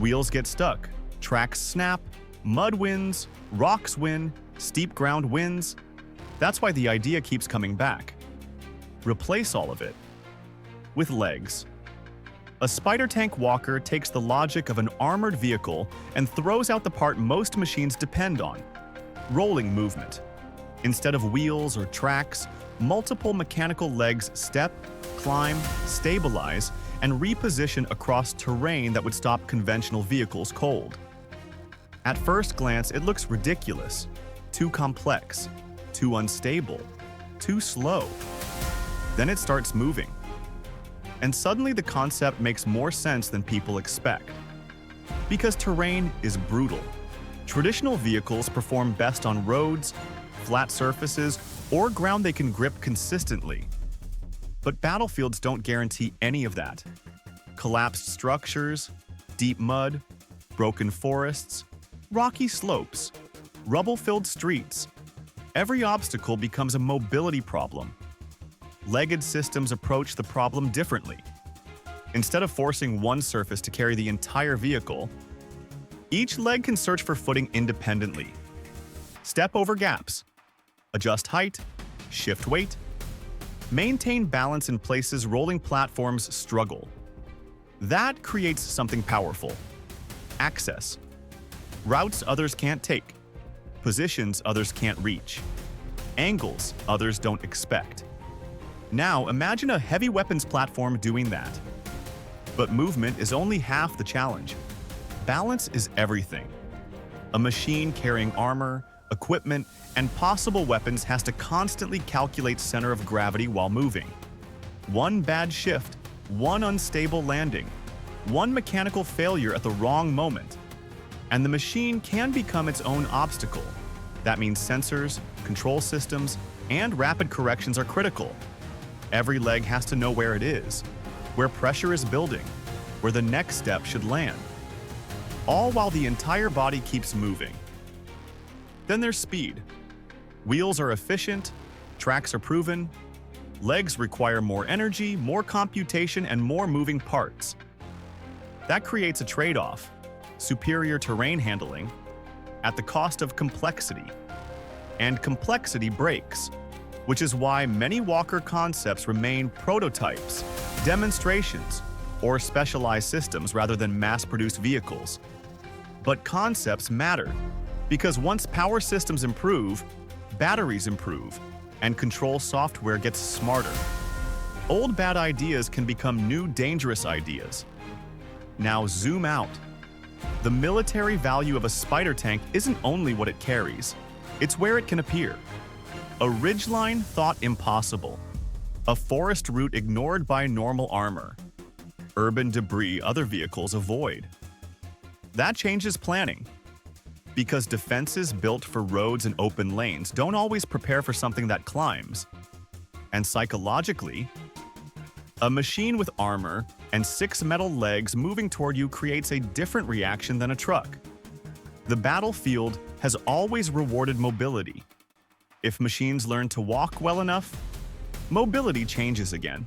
Wheels get stuck, tracks snap, mud wins, rocks win, steep ground wins. That's why the idea keeps coming back. Replace all of it with legs. A spider tank walker takes the logic of an armored vehicle and throws out the part most machines depend on: rolling movement. Instead of wheels or tracks, multiple mechanical legs step, climb, stabilize, and reposition across terrain that would stop conventional vehicles cold. At first glance, it looks ridiculous, too complex, too unstable, too slow. Then it starts moving. And suddenly the concept makes more sense than people expect. Because terrain is brutal. Traditional vehicles perform best on roads, flat surfaces, or ground they can grip consistently. But battlefields don't guarantee any of that. Collapsed structures, deep mud, broken forests, rocky slopes, rubble-filled streets. Every obstacle becomes a mobility problem. Legged systems approach the problem differently. Instead of forcing one surface to carry the entire vehicle, each leg can search for footing independently. Step over gaps, adjust height, shift weight, maintain balance in places rolling platforms struggle. That creates something powerful: access. Routes others can't take, positions others can't reach, angles others don't expect. Now imagine a heavy weapons platform doing that. But movement is only half the challenge. Balance is everything. A machine carrying armor, equipment, and possible weapons has to constantly calculate center of gravity while moving. One bad shift, one unstable landing, one mechanical failure at the wrong moment, and the machine can become its own obstacle. That means sensors, control systems, and rapid corrections are critical. Every leg has to know where it is, where pressure is building, where the next step should land. All while the entire body keeps moving. Then there's speed. Wheels are efficient, tracks are proven, legs require more energy, more computation, and more moving parts. That creates a trade-off: superior terrain handling at the cost of complexity. And complexity breaks, which is why many walker concepts remain prototypes, demonstrations, or specialized systems rather than mass-produced vehicles. But concepts matter, because once power systems improve, batteries improve, and control software gets smarter. Old bad ideas can become new dangerous ideas. Now zoom out. The military value of a spider tank isn't only what it carries, it's where it can appear. A ridgeline thought impossible. A forest route ignored by normal armor. Urban debris other vehicles avoid. That changes planning. Because defenses built for roads and open lanes don't always prepare for something that climbs. And psychologically, a machine with armor and 6 metal legs moving toward you creates a different reaction than a truck. The battlefield has always rewarded mobility. If machines learn to walk well enough, mobility changes again.